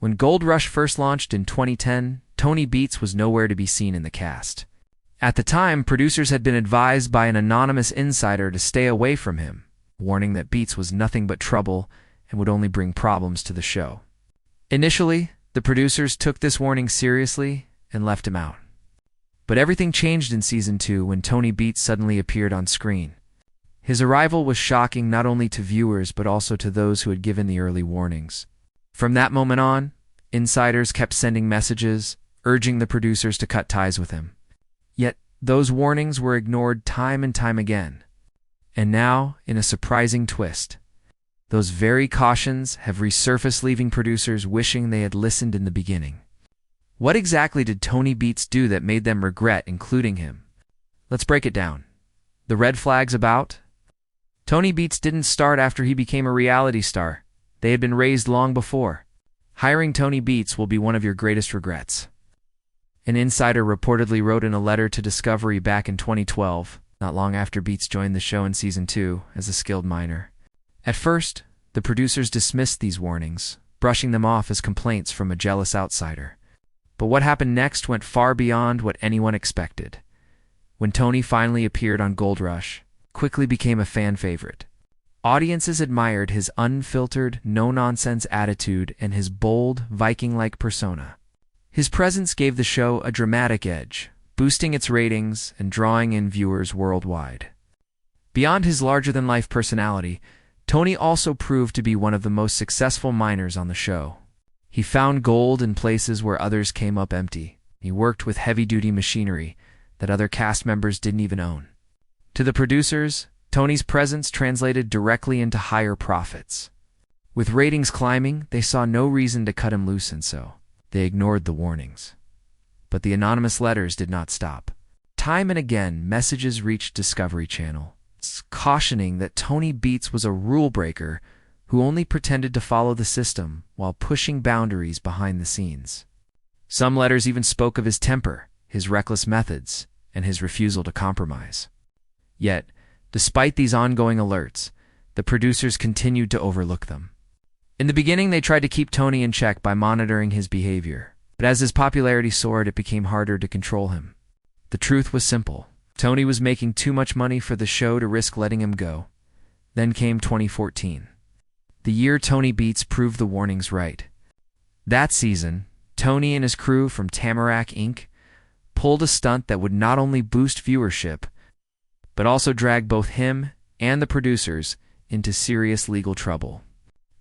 When Gold Rush first launched in 2010, Tony Beets was nowhere to be seen in the cast. At the time, producers had been advised by an anonymous insider to stay away from him, warning that Beets was nothing but trouble and would only bring problems to the show. Initially, the producers took this warning seriously and left him out. But everything changed in Season 2 when Tony Beets suddenly appeared on screen. His arrival was shocking not only to viewers but also to those who had given the early warnings. From that moment on, insiders kept sending messages, urging the producers to cut ties with him. Yet, those warnings were ignored time and time again. And now, in a surprising twist, those very cautions have resurfaced, leaving producers wishing they had listened in the beginning. What exactly did Tony Beets do that made them regret including him? Let's break it down. The red flags about? Tony Beets didn't start after he became a reality star. They had been raised long before. Hiring Tony Beets will be one of your greatest regrets. An insider reportedly wrote in a letter to Discovery back in 2012, not long after Beets joined the show in Season 2 as a skilled miner. At first, the producers dismissed these warnings, brushing them off as complaints from a jealous outsider. But what happened next went far beyond what anyone expected. When Tony finally appeared on Gold Rush, quickly became a fan favorite. Audiences admired his unfiltered, no-nonsense attitude and his bold, Viking-like persona. His presence gave the show a dramatic edge, boosting its ratings and drawing in viewers worldwide. Beyond his larger-than-life personality, Tony also proved to be one of the most successful miners on the show. He found gold in places where others came up empty. He worked with heavy-duty machinery that other cast members didn't even own. To the producers, Tony's presence translated directly into higher profits. With ratings climbing, they saw no reason to cut him loose, and so they ignored the warnings. But the anonymous letters did not stop. Time and again, messages reached Discovery Channel, cautioning that Tony Beets was a rule breaker who only pretended to follow the system while pushing boundaries behind the scenes. Some letters even spoke of his temper, his reckless methods, and his refusal to compromise. Yet, despite these ongoing alerts, the producers continued to overlook them. In the beginning, they tried to keep Tony in check by monitoring his behavior, but as his popularity soared, it became harder to control him. The truth was simple. Tony was making too much money for the show to risk letting him go. Then came 2014. The year Tony Beets proved the warnings right. That season, Tony and his crew from Tamarack Inc. pulled a stunt that would not only boost viewership, but also drag both him and the producers into serious legal trouble.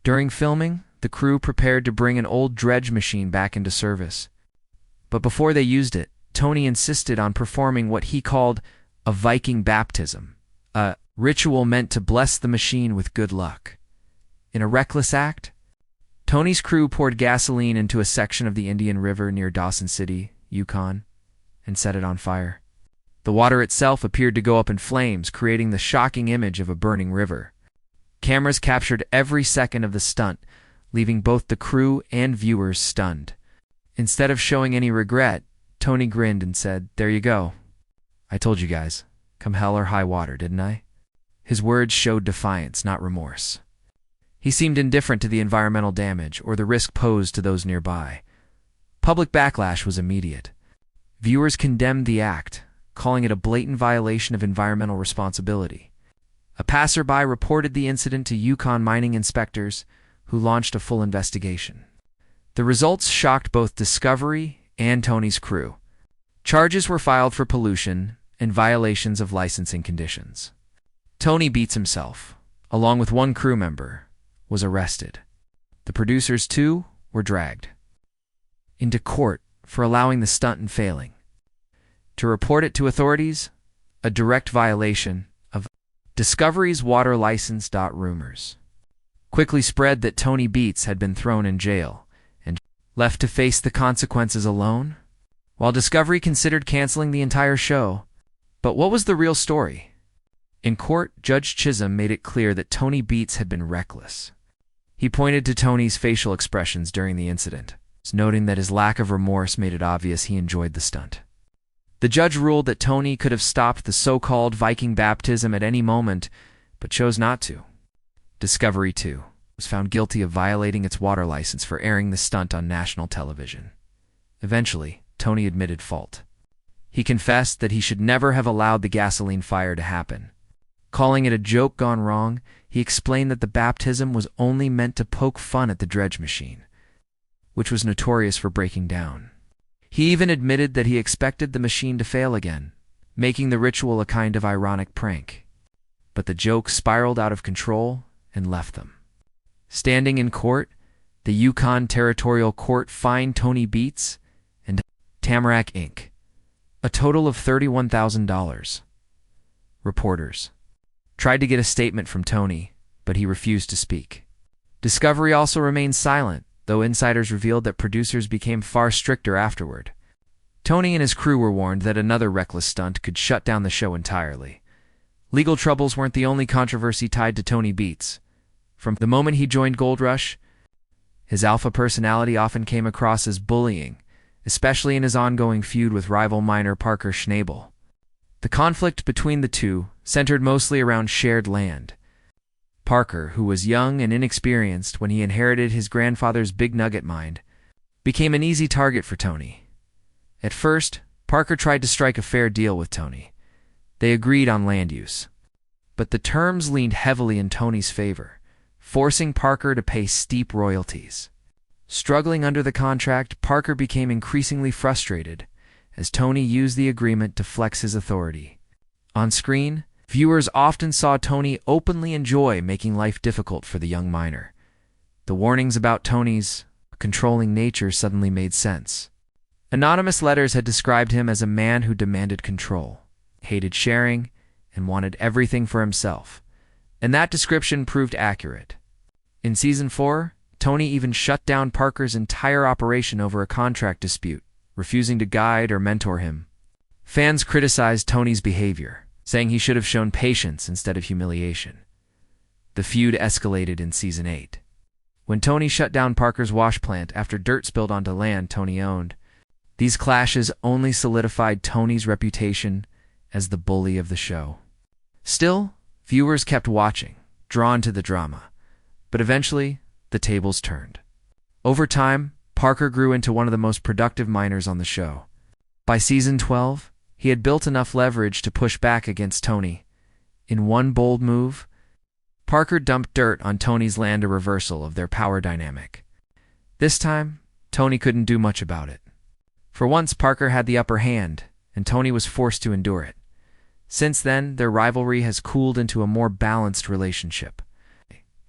During filming, the crew prepared to bring an old dredge machine back into service. But before they used it, Tony insisted on performing what he called a Viking baptism, a ritual meant to bless the machine with good luck. In a reckless act, Tony's crew poured gasoline into a section of the Indian River near Dawson City, Yukon, and set it on fire. The water itself appeared to go up in flames, creating the shocking image of a burning river. Cameras captured every second of the stunt, leaving both the crew and viewers stunned. Instead of showing any regret, Tony grinned and said, "There you go. I told you guys. Come hell or high water, didn't I?" His words showed defiance, not remorse. He seemed indifferent to the environmental damage or the risk posed to those nearby. Public backlash was immediate. Viewers condemned the act, calling it a blatant violation of environmental responsibility. A passerby reported the incident to Yukon mining inspectors, who launched a full investigation. The results shocked both Discovery and Tony's crew. Charges were filed for pollution and violations of licensing conditions. Tony Beets himself, along with one crew member, was arrested. The producers, too, were dragged into court for allowing the stunt and failing. To report it to authorities, a direct violation of Discovery's water license. Rumors quickly spread that Tony Beets had been thrown in jail and left to face the consequences alone, while Discovery considered canceling the entire show. But what was the real story? In court, Judge Chisholm made it clear that Tony Beets had been reckless. He pointed to Tony's facial expressions during the incident, noting that his lack of remorse made it obvious he enjoyed the stunt. The judge ruled that Tony could have stopped the so-called Viking baptism at any moment, but chose not to. Discovery, too, was found guilty of violating its water license for airing the stunt on national television. Eventually, Tony admitted fault. He confessed that he should never have allowed the gasoline fire to happen. Calling it a joke gone wrong, he explained that the baptism was only meant to poke fun at the dredge machine, which was notorious for breaking down. He even admitted that he expected the machine to fail again, making the ritual a kind of ironic prank. But the joke spiraled out of control and left them. Standing in court, the Yukon Territorial Court fined Tony Beets and Tamarack Inc. a total of $31,000. Reporters tried to get a statement from Tony, but he refused to speak. Discovery also remained silent, though insiders revealed that producers became far stricter afterward. Tony and his crew were warned that another reckless stunt could shut down the show entirely. Legal troubles weren't the only controversy tied to Tony Beets. From the moment he joined Gold Rush, his alpha personality often came across as bullying, especially in his ongoing feud with rival miner Parker Schnabel. The conflict between the two centered mostly around shared land. Parker, who was young and inexperienced when he inherited his grandfather's big nugget mine, became an easy target for Tony. At first, Parker tried to strike a fair deal with Tony. They agreed on land use. But the terms leaned heavily in Tony's favor, forcing Parker to pay steep royalties. Struggling under the contract, Parker became increasingly frustrated as Tony used the agreement to flex his authority. On screen, viewers often saw Tony openly enjoy making life difficult for the young miner. The warnings about Tony's controlling nature suddenly made sense. Anonymous letters had described him as a man who demanded control, hated sharing, and wanted everything for himself. And that description proved accurate. In Season 4, Tony even shut down Parker's entire operation over a contract dispute, refusing to guide or mentor him. Fans criticized Tony's behavior, saying he should have shown patience instead of humiliation. The feud escalated in Season 8. When Tony shut down Parker's wash plant after dirt spilled onto land Tony owned, these clashes only solidified Tony's reputation as the bully of the show. Still, viewers kept watching, drawn to the drama. But eventually, the tables turned. Over time, Parker grew into one of the most productive miners on the show. By Season 12, he had built enough leverage to push back against Tony. In one bold move, Parker dumped dirt on Tony's land, a reversal of their power dynamic. This time, Tony couldn't do much about it. For once, Parker had the upper hand, and Tony was forced to endure it. Since then, their rivalry has cooled into a more balanced relationship,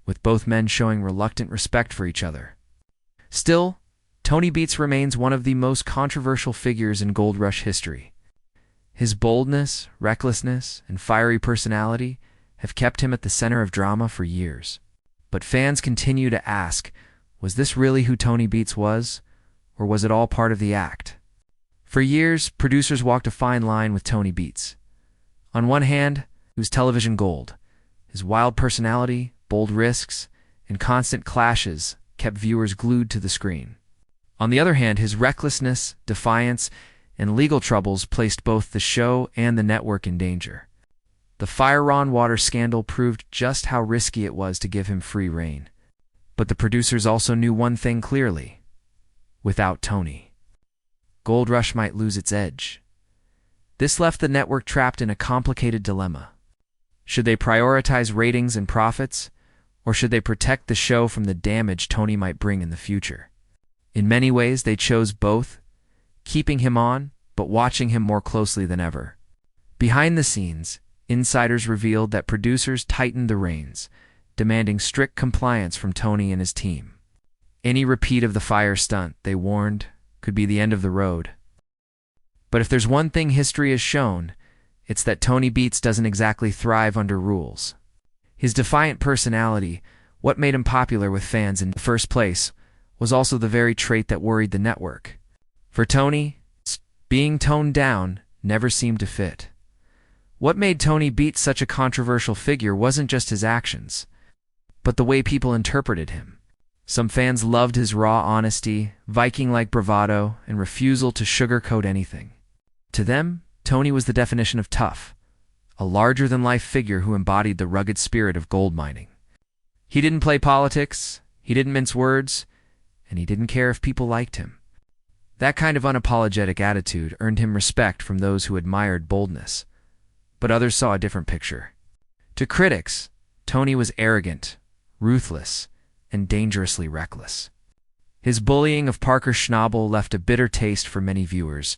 with both men showing reluctant respect for each other. Still, Tony Beets remains one of the most controversial figures in Gold Rush history. His boldness, recklessness, and fiery personality have kept him at the center of drama for years. But fans continue to ask, was this really who Tony Beets was, or was it all part of the act? For years, producers walked a fine line with Tony Beets. On one hand, he was television gold. His wild personality, bold risks, and constant clashes kept viewers glued to the screen. On the other hand, his recklessness, defiance, and legal troubles placed both the show and the network in danger. The Fire on Water scandal proved just how risky it was to give him free rein. But the producers also knew one thing clearly. Without Tony, Gold Rush might lose its edge. This left the network trapped in a complicated dilemma. Should they prioritize ratings and profits, or should they protect the show from the damage Tony might bring in the future? In many ways, they chose both, keeping him on, but watching him more closely than ever. Behind the scenes, insiders revealed that producers tightened the reins, demanding strict compliance from Tony and his team. Any repeat of the fire stunt, they warned, could be the end of the road. But if there's one thing history has shown, it's that Tony Beets doesn't exactly thrive under rules. His defiant personality, what made him popular with fans in the first place, was also the very trait that worried the network. For Tony, being toned down never seemed to fit. What made Tony Beets such a controversial figure wasn't just his actions, but the way people interpreted him. Some fans loved his raw honesty, Viking-like bravado, and refusal to sugarcoat anything. To them, Tony was the definition of tough, a larger-than-life figure who embodied the rugged spirit of gold mining. He didn't play politics, he didn't mince words, and he didn't care if people liked him. That kind of unapologetic attitude earned him respect from those who admired boldness, but others saw a different picture. To critics, Tony was arrogant, ruthless, and dangerously reckless. His bullying of Parker Schnabel left a bitter taste for many viewers,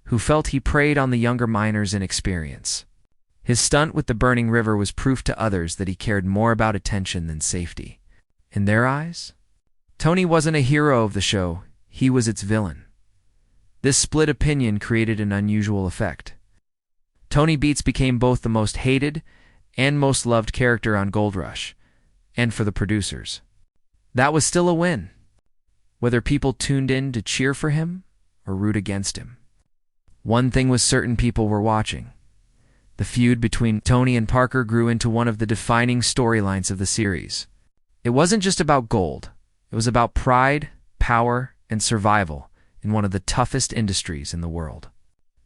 who felt he preyed on the younger miners' inexperience. His stunt with the burning river was proof to others that he cared more about attention than safety. In their eyes, Tony wasn't a hero of the show, he was its villain. This split opinion created an unusual effect. Tony Beets became both the most hated and most loved character on Gold Rush, and for the producers. That was still a win, whether people tuned in to cheer for him or root against him. One thing was certain: people were watching. The feud between Tony and Parker grew into one of the defining storylines of the series. It wasn't just about gold. It was about pride, power, and survival in one of the toughest industries in the world.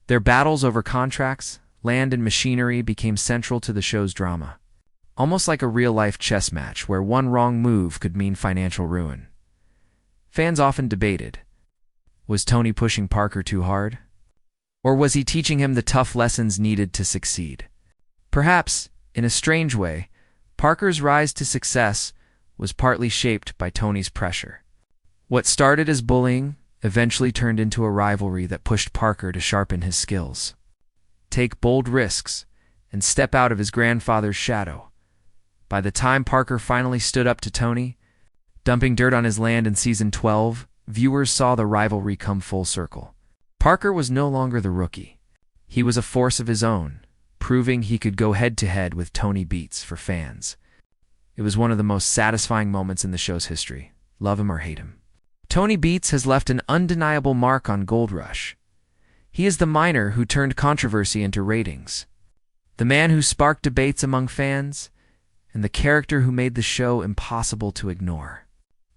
Their battles over contracts, land, and machinery became central to the show's drama, almost like a real-life chess match where one wrong move could mean financial ruin. Fans often debated, was Tony pushing Parker too hard? Or was he teaching him the tough lessons needed to succeed? Perhaps, in a strange way, Parker's rise to success was partly shaped by Tony's pressure. What started as bullying eventually turned into a rivalry that pushed Parker to sharpen his skills, take bold risks, and step out of his grandfather's shadow. By the time Parker finally stood up to Tony, dumping dirt on his land in Season 12, viewers saw the rivalry come full circle. Parker was no longer the rookie. He was a force of his own, proving he could go head-to-head with Tony Beets for fans. It was one of the most satisfying moments in the show's history. Love him or hate him, Tony Beets has left an undeniable mark on Gold Rush. He is the miner who turned controversy into ratings, the man who sparked debates among fans, and the character who made the show impossible to ignore.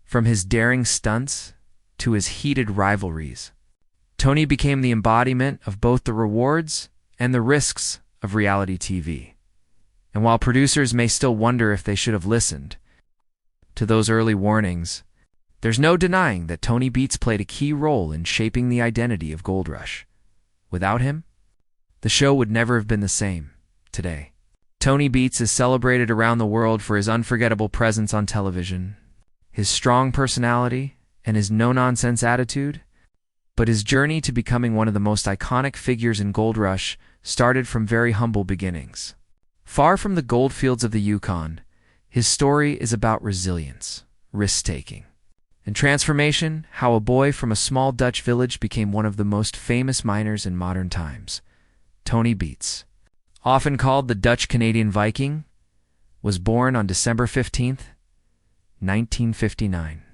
From his daring stunts to his heated rivalries, Tony became the embodiment of both the rewards and the risks of reality TV. And while producers may still wonder if they should have listened to those early warnings, there's no denying that Tony Beets played a key role in shaping the identity of Gold Rush. Without him, the show would never have been the same today. Tony Beets is celebrated around the world for his unforgettable presence on television, his strong personality, and his no-nonsense attitude. But his journey to becoming one of the most iconic figures in Gold Rush started from very humble beginnings. Far from the goldfields of the Yukon, his story is about resilience, risk-taking, and transformation, how a boy from a small Dutch village became one of the most famous miners in modern times. Tony Beets, often called the Dutch-Canadian Viking, was born on December 15th, 1959.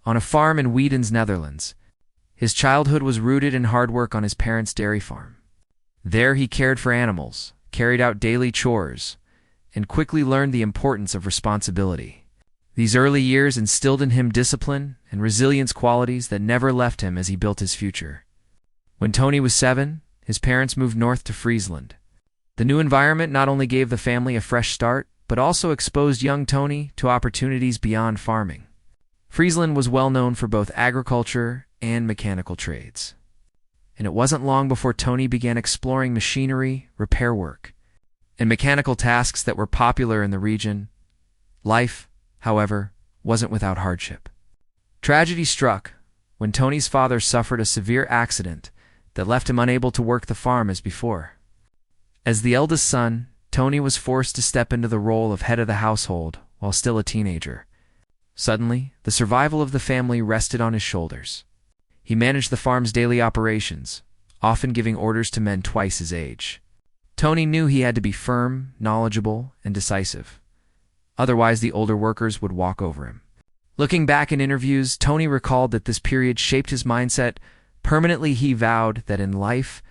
On a farm in Wiedens, Netherlands. His childhood was rooted in hard work on his parents' dairy farm. There he cared for animals, carried out daily chores, and quickly learned the importance of responsibility. These early years instilled in him discipline and resilience, qualities that never left him as he built his future. When Tony was 7, his parents moved north to Friesland. The new environment not only gave the family a fresh start, but also exposed young Tony to opportunities beyond farming. Friesland was well known for both agriculture and mechanical trades. And it wasn't long before Tony began exploring machinery, repair work, and mechanical tasks that were popular in the region. Life, however, wasn't without hardship. Tragedy struck when Tony's father suffered a severe accident that left him unable to work the farm as before. As the eldest son, Tony was forced to step into the role of head of the household while still a teenager. Suddenly, the survival of the family rested on his shoulders. He managed the farm's daily operations, often giving orders to men twice his age. Tony knew he had to be firm, knowledgeable, and decisive. Otherwise, the older workers would walk over him. Looking back in interviews, Tony recalled that this period shaped his mindset. Permanently, he vowed that in life,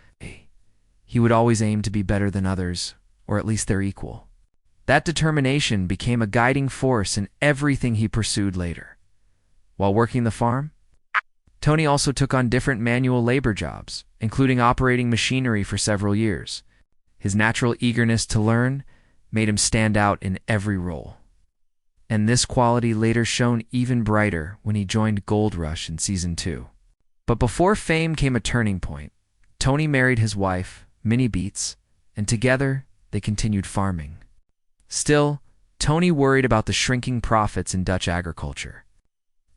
he would always aim to be better than others, or at least their equal. That determination became a guiding force in everything he pursued later. While working the farm, Tony also took on different manual labor jobs, including operating machinery for several years. His natural eagerness to learn made him stand out in every role. and this quality later shone even brighter when he joined Gold Rush in Season 2. But before fame came a turning point. Tony married his wife, Minnie Beets, and together they continued farming. Still, Tony worried about the shrinking profits in Dutch agriculture.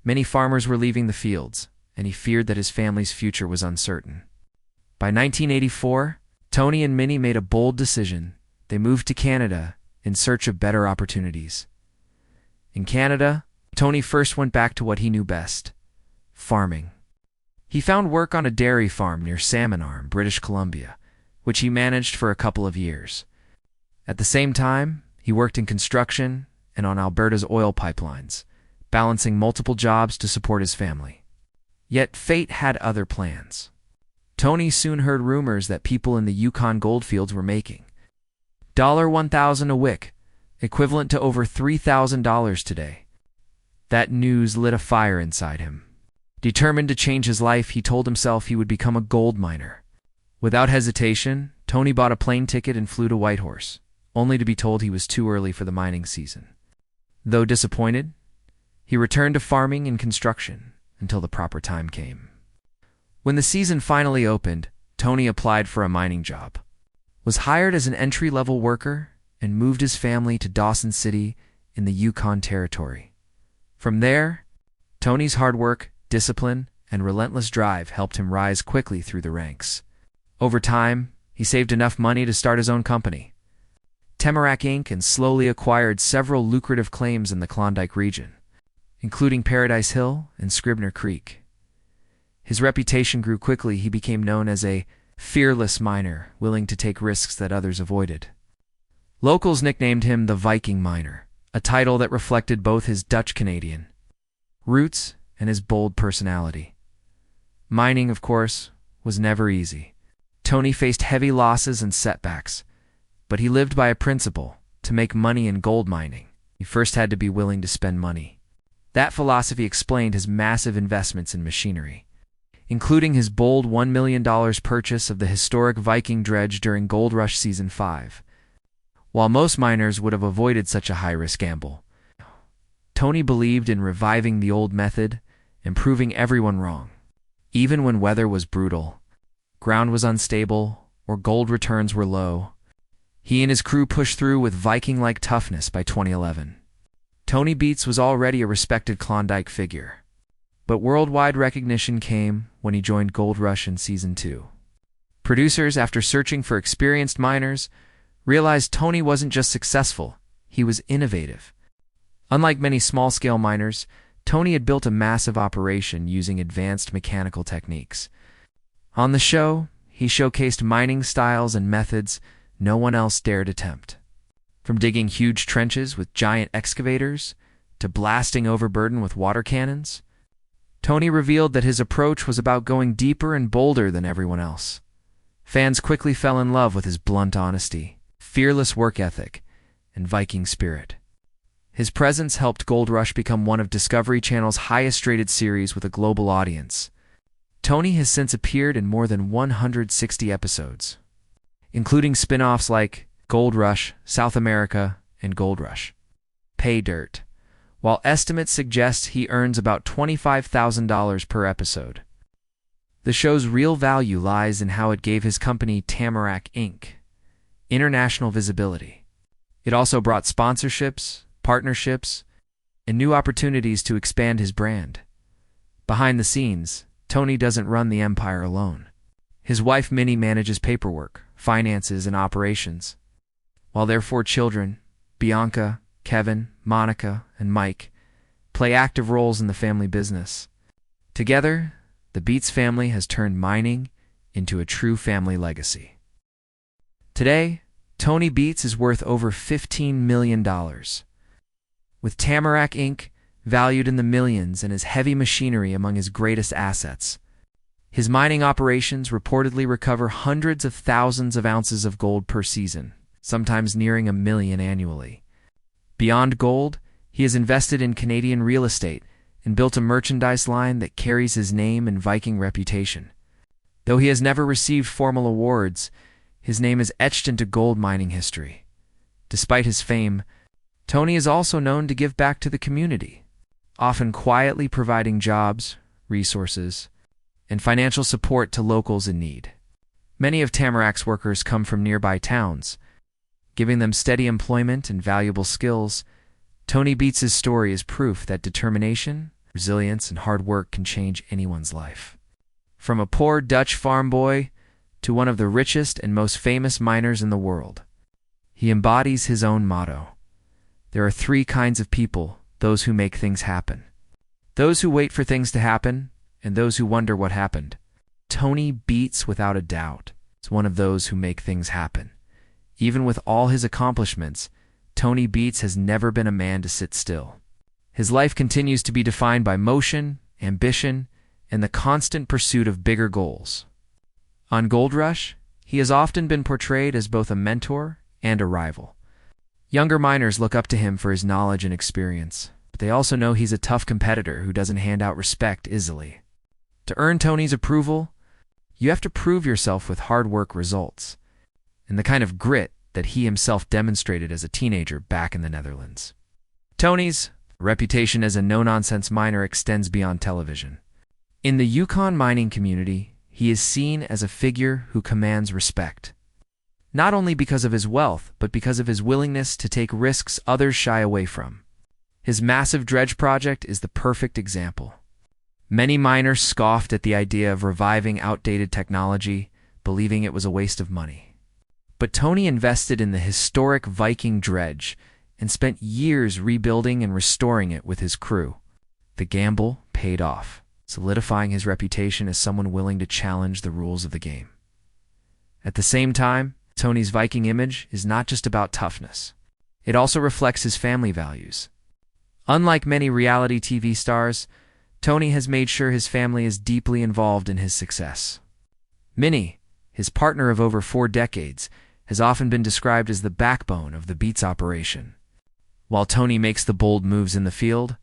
Many farmers were leaving the fields, and he feared that his family's future was uncertain. By 1984, Tony and Minnie made a bold decision. They moved to Canada in search of better opportunities. In Canada, Tony first went back to what he knew best: farming. He found work on a dairy farm near Salmon Arm, British Columbia, which he managed for a couple of years. At the same time, he worked in construction and on Alberta's oil pipelines, balancing multiple jobs to support his family. Yet fate had other plans. Tony soon heard rumors that people in the Yukon goldfields were making $1,000 a wick, equivalent to over $3,000 today. That news lit a fire inside him. Determined to change his life, he told himself he would become a gold miner. Without hesitation, Tony bought a plane ticket and flew to Whitehorse, only to be told he was too early for the mining season. Though disappointed, he returned to farming and construction until the proper time came. When the season finally opened, Tony applied for a mining job, was hired as an entry-level worker, and moved his family to Dawson City in the Yukon Territory. From there, Tony's hard work, discipline, and relentless drive helped him rise quickly through the ranks. Over time, he saved enough money to start his own company, Tamarack Inc., and slowly acquired several lucrative claims in the Klondike region, including Paradise Hill and Scribner Creek. His reputation grew quickly. He became known as a fearless miner, willing to take risks that others avoided. Locals nicknamed him the Viking Miner, a title that reflected both his Dutch-Canadian roots and his bold personality. Mining, of course, was never easy. Tony faced heavy losses and setbacks, but he lived by a principle: to make money in gold mining, you first had to be willing to spend money. That philosophy explained his massive investments in machinery, including his bold $1 million purchase of the historic Viking dredge during Gold Rush Season 5. While most miners would have avoided such a high-risk gamble, Tony believed in reviving the old method and proving everyone wrong. Even when weather was brutal, ground was unstable, or gold returns were low, he and his crew pushed through with Viking-like toughness. By 2011, Tony Beets was already a respected Klondike figure. But worldwide recognition came when he joined Gold Rush in Season 2. Producers, after searching for experienced miners, realized Tony wasn't just successful, he was innovative. Unlike many small-scale miners, Tony had built a massive operation using advanced mechanical techniques. On the show, he showcased mining styles and methods no one else dared attempt. From digging huge trenches with giant excavators to blasting overburden with water cannons, Tony revealed that his approach was about going deeper and bolder than everyone else. Fans quickly fell in love with his blunt honesty, fearless work ethic, and Viking spirit. His presence helped Gold Rush become one of Discovery Channel's highest-rated series with a global audience. Tony has since appeared in more than 160 episodes, including spin-offs like Gold Rush, South America, and Gold Rush Pay Dirt, while estimates suggest he earns about $25,000 per episode. The show's real value lies in how it gave his company Tamarack Inc. international visibility. It also brought sponsorships, partnerships, and new opportunities to expand his brand. Behind the scenes, Tony doesn't run the empire alone. His wife Minnie manages paperwork, finances, and operations, while their 4 children, Bianca, Kevin, Monica, and Mike, play active roles in the family business. Together, the Beets family has turned mining into a true family legacy. Today, Tony Beets is worth over $15 million. With Tamarack Inc. valued in the millions and his heavy machinery among his greatest assets, his mining operations reportedly recover hundreds of thousands of ounces of gold per season, sometimes nearing 1 million annually. Beyond gold, he has invested in Canadian real estate and built a merchandise line that carries his name and Viking reputation. Though he has never received formal awards, his name is etched into gold mining history. Despite his fame, Tony is also known to give back to the community, often quietly providing jobs, resources, and financial support to locals in need. Many of Tamarac's workers come from nearby towns, giving them steady employment and valuable skills. Tony Beets' story is proof that determination, resilience, and hard work can change anyone's life. From a poor Dutch farm boy to one of the richest and most famous miners in the world, he embodies his own motto. There are three kinds of people: those who make things happen, those who wait for things to happen, and those who wonder what happened. Tony Beets, without a doubt, is one of those who make things happen. Even with all his accomplishments, Tony Beets has never been a man to sit still. His life continues to be defined by motion, ambition, and the constant pursuit of bigger goals. On Gold Rush, he has often been portrayed as both a mentor and a rival. Younger miners look up to him for his knowledge and experience, but they also know he's a tough competitor who doesn't hand out respect easily. To earn Tony's approval, you have to prove yourself with hard work results, and the kind of grit that he himself demonstrated as a teenager back in the Netherlands. Tony's reputation as a no-nonsense miner extends beyond television. In the Yukon mining community, he is seen as a figure who commands respect, not only because of his wealth, but because of his willingness to take risks others shy away from. His massive dredge project is the perfect example. Many miners scoffed at the idea of reviving outdated technology, believing it was a waste of money. But Tony invested in the historic Viking dredge and spent years rebuilding and restoring it with his crew. The gamble paid off, solidifying his reputation as someone willing to challenge the rules of the game. At the same time, Tony's Viking image is not just about toughness. It also reflects his family values. Unlike many reality TV stars, Tony has made sure his family is deeply involved in his success. Minnie, his partner of over 4 decades, has often been described as the backbone of the Beets operation. While Tony makes the bold moves in the field,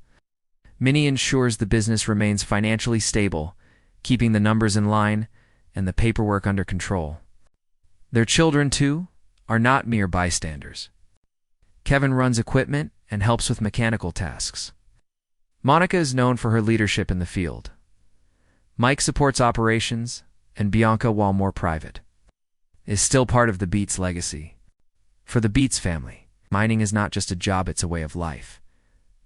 Minnie ensures the business remains financially stable, keeping the numbers in line and the paperwork under control. Their children, too, are not mere bystanders. Kevin runs equipment and helps with mechanical tasks. Monica is known for her leadership in the field. Mike supports operations, and Bianca, while more private, is still part of the Beets legacy. For the Beets family, mining is not just a job, it's a way of life.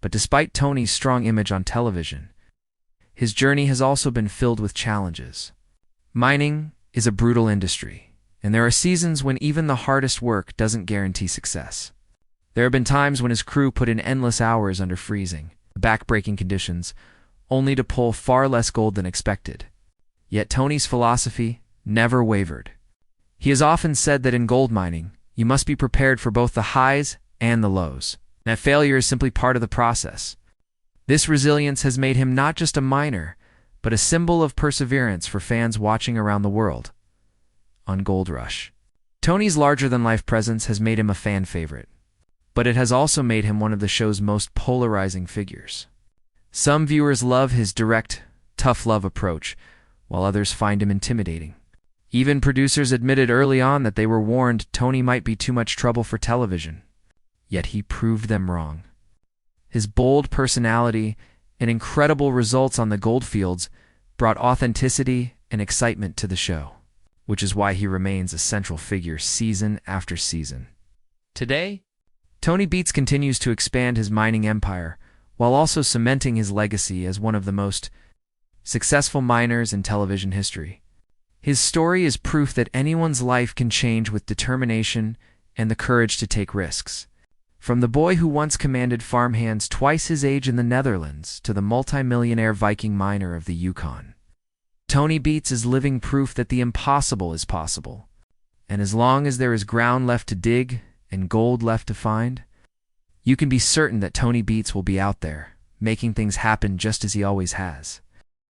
But despite Tony's strong image on television, his journey has also been filled with challenges. Mining is a brutal industry, and there are seasons when even the hardest work doesn't guarantee success. There have been times when his crew put in endless hours under freezing, back-breaking conditions, only to pull far less gold than expected. Yet Tony's philosophy never wavered. He has often said that in gold mining, you must be prepared for both the highs and the lows, and that failure is simply part of the process. This resilience has made him not just a miner, but a symbol of perseverance for fans watching around the world. On Gold Rush, Tony's larger-than-life presence has made him a fan favorite, but it has also made him one of the show's most polarizing figures. Some viewers love his direct, tough-love approach, while others find him intimidating. Even producers admitted early on that they were warned Tony might be too much trouble for television. Yet he proved them wrong. His bold personality and incredible results on the goldfields brought authenticity and excitement to the show, which is why he remains a central figure season after season. Today, Tony Beets continues to expand his mining empire while also cementing his legacy as one of the most successful miners in television history. His story is proof that anyone's life can change with determination and the courage to take risks. From the boy who once commanded farmhands twice his age in the Netherlands to the multimillionaire Viking miner of the Yukon, Tony Beets is living proof that the impossible is possible. And as long as there is ground left to dig and gold left to find, you can be certain that Tony Beets will be out there, making things happen just as he always has.